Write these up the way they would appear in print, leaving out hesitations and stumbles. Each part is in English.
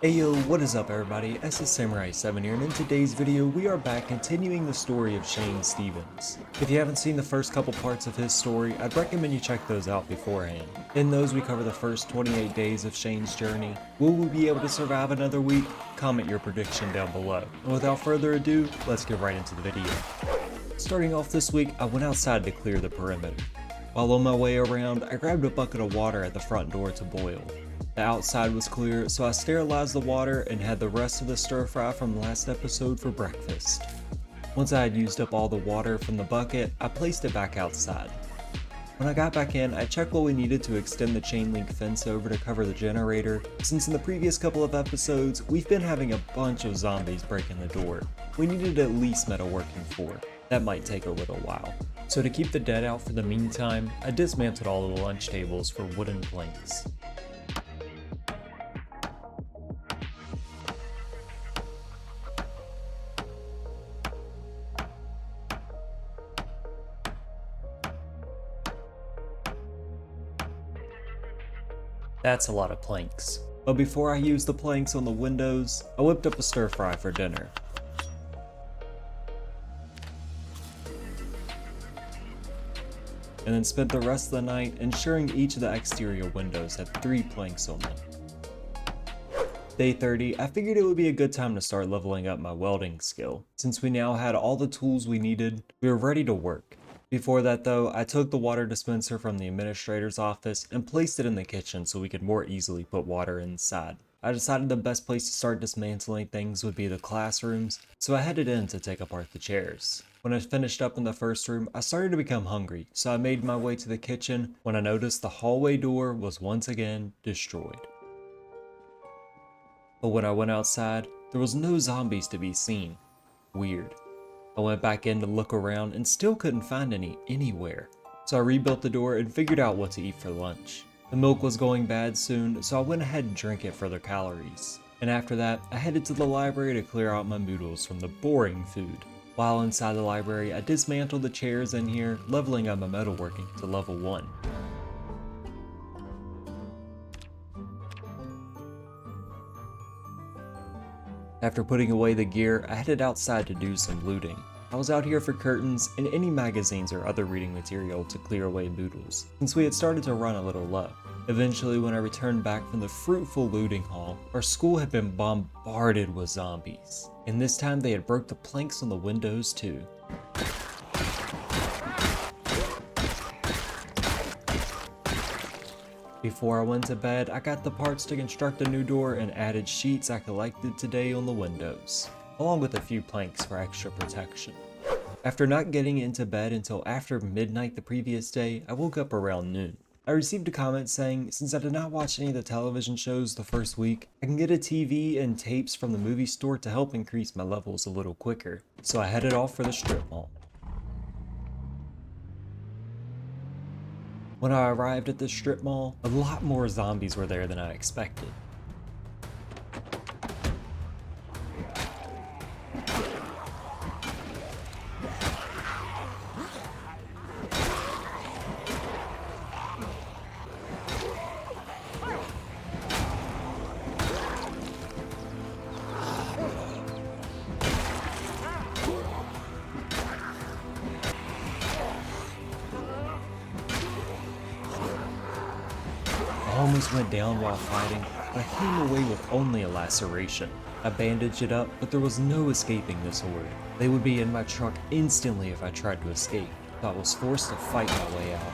Hey yo, what is up everybody? ASUS Samurai 7 here, and in today's video we are back continuing the story of Shane Stevens. If you haven't seen the first couple parts of his story, I'd recommend you check those out beforehand. In those we cover the first 28 days of Shane's journey. Will we be able to survive another week? Comment your prediction down below. And without further ado, let's get right into the video. Starting off this week, I went outside to clear the perimeter. While on my way around, I grabbed a bucket of water at the front door to boil. The outside was clear, so I sterilized the water and had the rest of the stir fry from last episode for breakfast. Once I had used up all the water from the bucket, I placed it back outside. When I got back in, I checked what we needed to extend the chain link fence over to cover the generator, since in the previous couple of episodes, we've been having a bunch of zombies breaking the door. We needed at least metal working for. That might take a little while. So to keep the dead out for the meantime, I dismantled all of the lunch tables for wooden planks. That's a lot of planks. But before I used the planks on the windows, I whipped up a stir fry for dinner. And then spent the rest of the night ensuring each of the exterior windows had 3 planks on them. Day 30, I figured it would be a good time to start leveling up my welding skill. Since we now had all the tools we needed, we were ready to work. Before that though, I took the water dispenser from the administrator's office and placed it in the kitchen so we could more easily put water inside. I decided the best place to start dismantling things would be the classrooms, so I headed in to take apart the chairs. When I finished up in the first room, I started to become hungry, so I made my way to the kitchen when I noticed the hallway door was once again destroyed. But when I went outside, there was no zombies to be seen. Weird. I went back in to look around and still couldn't find any anywhere. So I rebuilt the door and figured out what to eat for lunch. The milk was going bad soon, so I went ahead and drank it for the calories. And after that, I headed to the library to clear out my noodles from the boring food. While inside the library, I dismantled the chairs in here, leveling up my metalworking to level 1. After putting away the gear, I headed outside to do some looting. I was out here for curtains and any magazines or other reading material to clear away noodles, since we had started to run a little low. Eventually, when I returned back from the fruitful looting haul, our school had been bombarded with zombies. And this time they had broke the planks on the windows too. Before I went to bed, I got the parts to construct a new door and added sheets I collected today on the windows, along with a few planks for extra protection. After not getting into bed until after midnight the previous day, I woke up around noon. I received a comment saying, since I did not watch any of the television shows the first week, I can get a TV and tapes from the movie store to help increase my levels a little quicker, so I headed off for the strip mall. When I arrived at the strip mall, a lot more zombies were there than I expected. I almost went down while fighting, but I came away with only a laceration. I bandaged it up, but there was no escaping this horde. They would be in my truck instantly if I tried to escape, so I was forced to fight my way out.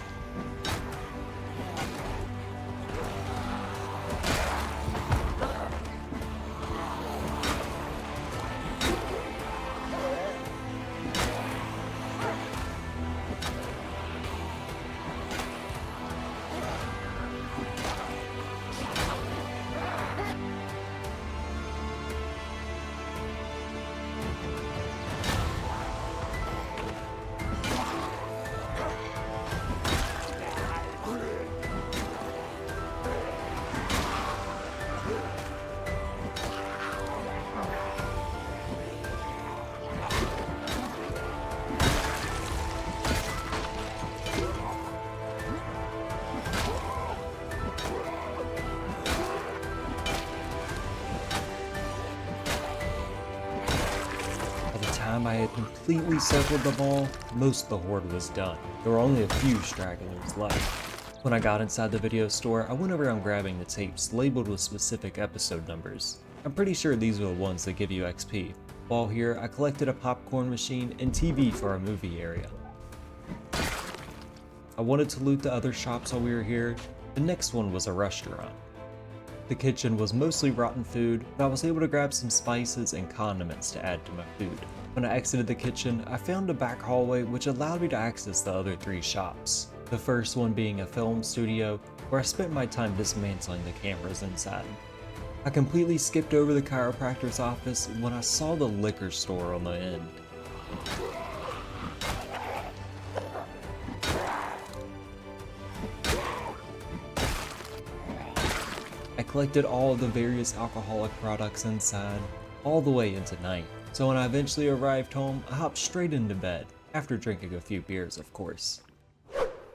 time I had completely circled the ball, most of the horde was done. There were only a few stragglers left. When I got inside the video store, I went around grabbing the tapes labeled with specific episode numbers. I'm pretty sure these are the ones that give you XP. While here, I collected a popcorn machine and TV for our movie area. I wanted to loot the other shops while we were here. The next one was a restaurant. The kitchen was mostly rotten food, but I was able to grab some spices and condiments to add to my food. When I exited the kitchen, I found a back hallway which allowed me to access the other 3 shops. The first one being a film studio, where I spent my time dismantling the cameras inside. I completely skipped over the chiropractor's office when I saw the liquor store on the end. I collected all of the various alcoholic products inside, all the way into night. So when I eventually arrived home, I hopped straight into bed, after drinking a few beers, of course.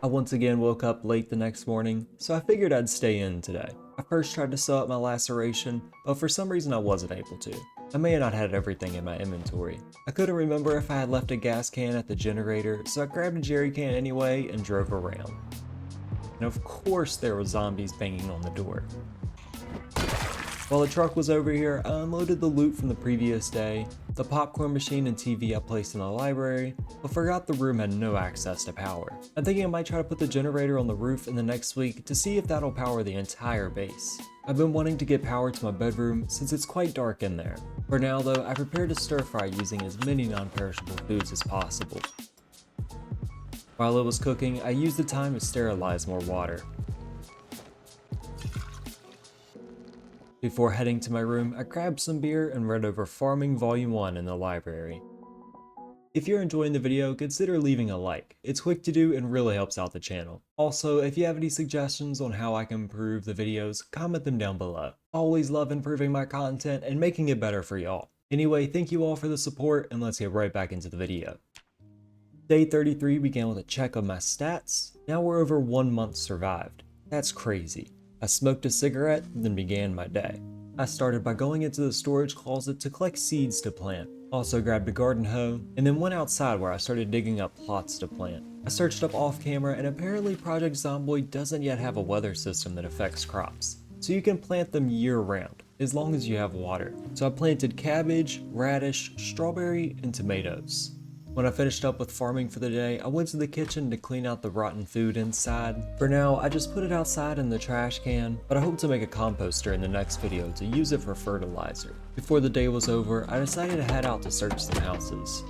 I once again woke up late the next morning, so I figured I'd stay in today. I first tried to sew up my laceration, but for some reason I wasn't able to. I may have not had everything in my inventory. I couldn't remember if I had left a gas can at the generator, so I grabbed a jerry can anyway and drove around. And of course there were zombies banging on the door. While the truck was over here, I unloaded the loot from the previous day, the popcorn machine and TV I placed in the library, but forgot the room had no access to power. I'm thinking I might try to put the generator on the roof in the next week to see if that'll power the entire base. I've been wanting to get power to my bedroom since it's quite dark in there. For now though, I prepared a stir fry using as many non-perishable foods as possible. While it was cooking, I used the time to sterilize more water. Before heading to my room, I grabbed some beer and read over Farming Volume 1 in the library. If you're enjoying the video, consider leaving a like. It's quick to do and really helps out the channel. Also, if you have any suggestions on how I can improve the videos, comment them down below. Always love improving my content and making it better for y'all. Anyway, thank you all for the support and let's get right back into the video. Day 33 began with a check of my stats. Now we're over 1 month survived. That's crazy. I smoked a cigarette, then began my day. I started by going into the storage closet to collect seeds to plant. Also grabbed a garden hoe, and then went outside where I started digging up plots to plant. I searched up off camera and apparently Project Zomboid doesn't yet have a weather system that affects crops. So you can plant them year round, as long as you have water. So I planted cabbage, radish, strawberry, and tomatoes. When I finished up with farming for the day, I went to the kitchen to clean out the rotten food inside. For now, I just put it outside in the trash can, but I hope to make a composter in the next video to use it for fertilizer. Before the day was over, I decided to head out to search some houses.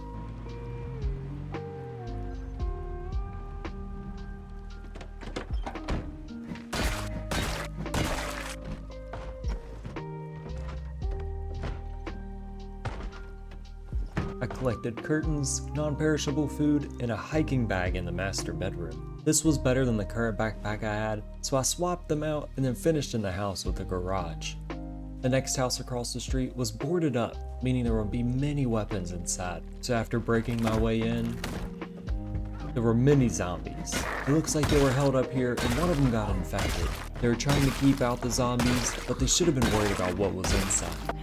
I collected curtains, non-perishable food, and a hiking bag in the master bedroom. This was better than the current backpack I had, so I swapped them out and then finished in the house with a garage. The next house across the street was boarded up, meaning there would be many weapons inside. So after breaking my way in, there were many zombies. It looks like they were held up here and one of them got infected. They were trying to keep out the zombies, but they should have been worried about what was inside.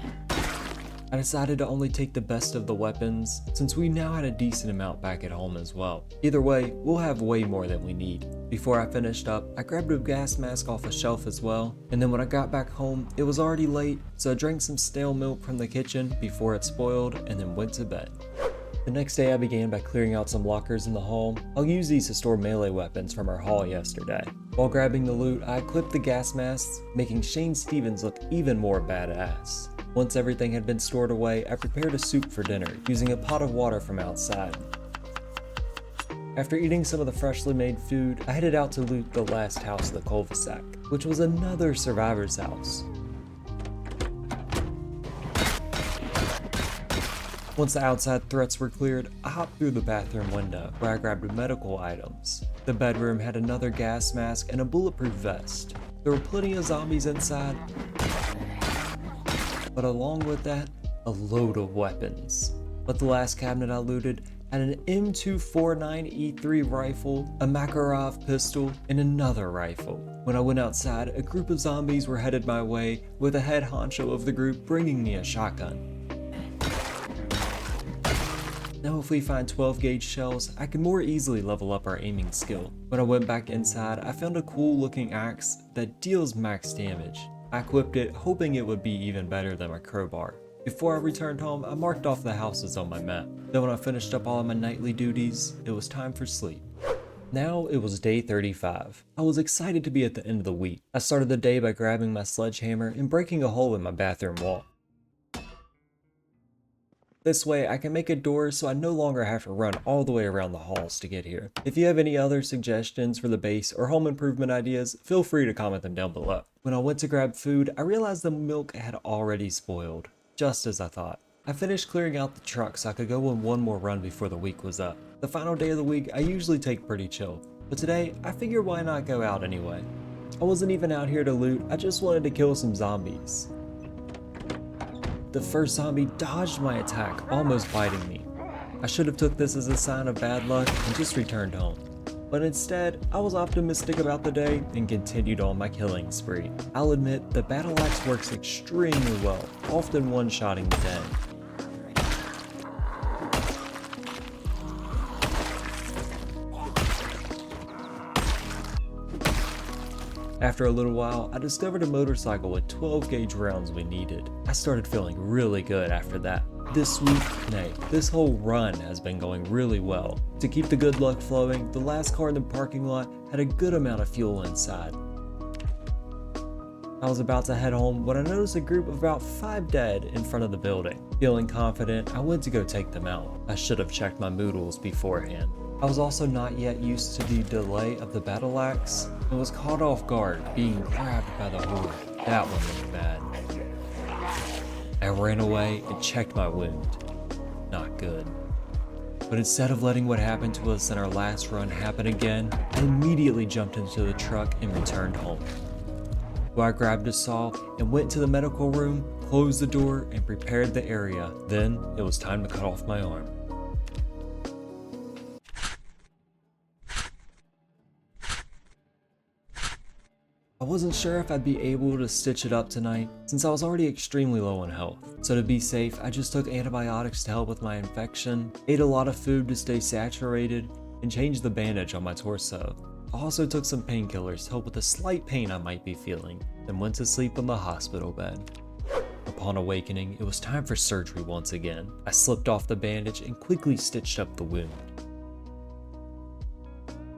I decided to only take the best of the weapons, since we now had a decent amount back at home as well. Either way, we'll have way more than we need. Before I finished up, I grabbed a gas mask off a shelf as well, and then when I got back home, it was already late, so I drank some stale milk from the kitchen before it spoiled, and then went to bed. The next day I began by clearing out some lockers in the hall. I'll use these to store melee weapons from our haul yesterday. While grabbing the loot, I equipped the gas masks, making Shane Stevens look even more badass. Once everything had been stored away, I prepared a soup for dinner, using a pot of water from outside. After eating some of the freshly made food, I headed out to loot the last house of the cul-de-sac, which was another survivor's house. Once the outside threats were cleared, I hopped through the bathroom window, where I grabbed medical items. The bedroom had another gas mask and a bulletproof vest. There were plenty of zombies inside, but along with that, a load of weapons. But the last cabinet I looted had an M249E3 rifle, a Makarov pistol, and another rifle. When I went outside, a group of zombies were headed my way, with the head honcho of the group bringing me a shotgun. Now if we find 12 gauge shells, I can more easily level up our aiming skill. When I went back inside, I found a cool looking axe that deals max damage. I equipped it hoping it would be even better than my crowbar. Before I returned home, I marked off the houses on my map. Then when I finished up all of my nightly duties, it was time for sleep. Now it was day 35. I was excited to be at the end of the week. I started the day by grabbing my sledgehammer and breaking a hole in my bathroom wall. This way I can make a door so I no longer have to run all the way around the halls to get here. If you have any other suggestions for the base or home improvement ideas, feel free to comment them down below. When I went to grab food, I realized the milk had already spoiled, just as I thought. I finished clearing out the truck so I could go on one more run before the week was up. The final day of the week I usually take pretty chill, but today I figured why not go out anyway. I wasn't even out here to loot, I just wanted to kill some zombies. The first zombie dodged my attack, almost biting me. I should have took this as a sign of bad luck and just returned home. But instead, I was optimistic about the day and continued on my killing spree. I'll admit, the battle axe works extremely well, often one-shotting the dead. After a little while, I discovered a motorcycle with 12 gauge rounds we needed. I started feeling really good after that. This week, nay, this whole run has been going really well. To keep the good luck flowing, the last car in the parking lot had a good amount of fuel inside. I was about to head home when I noticed a group of about 5 dead in front of the building. Feeling confident, I went to go take them out. I should have checked my moodles beforehand. I was also not yet used to the delay of the battle axe and was caught off guard, being grabbed by the horde. That one looked bad. I ran away and checked my wound. Not good. But instead of letting what happened to us in our last run happen again, I immediately jumped into the truck and returned home. So I grabbed a saw and went to the medical room, closed the door, and prepared the area. Then it was time to cut off my arm. I wasn't sure if I'd be able to stitch it up tonight, since I was already extremely low on health. So to be safe, I just took antibiotics to help with my infection, ate a lot of food to stay saturated, and changed the bandage on my torso. I also took some painkillers to help with the slight pain I might be feeling, then went to sleep on the hospital bed. Upon awakening, it was time for surgery once again. I slipped off the bandage and quickly stitched up the wound.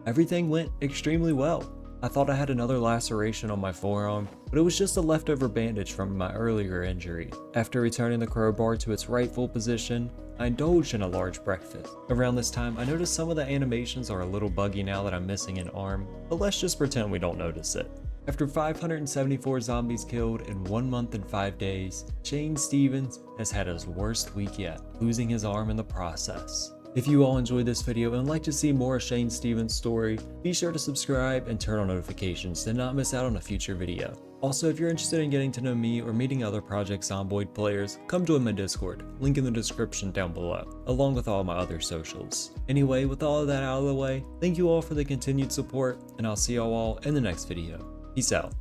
Everything went extremely well. I thought I had another laceration on my forearm, but it was just a leftover bandage from my earlier injury. After returning the crowbar to its rightful position, I indulged in a large breakfast. Around this time, I noticed some of the animations are a little buggy now that I'm missing an arm, but let's just pretend we don't notice it. After 574 zombies killed in 1 month and 5 days, Shane Stevens has had his worst week yet, losing his arm in the process. If you all enjoyed this video and would like to see more of Shane Stevens' story, be sure to subscribe and turn on notifications to not miss out on a future video. Also, if you're interested in getting to know me or meeting other Project Zomboid players, come join my Discord, link in the description down below, along with all my other socials. Anyway, with all of that out of the way, thank you all for the continued support, and I'll see y'all all in the next video. Peace out.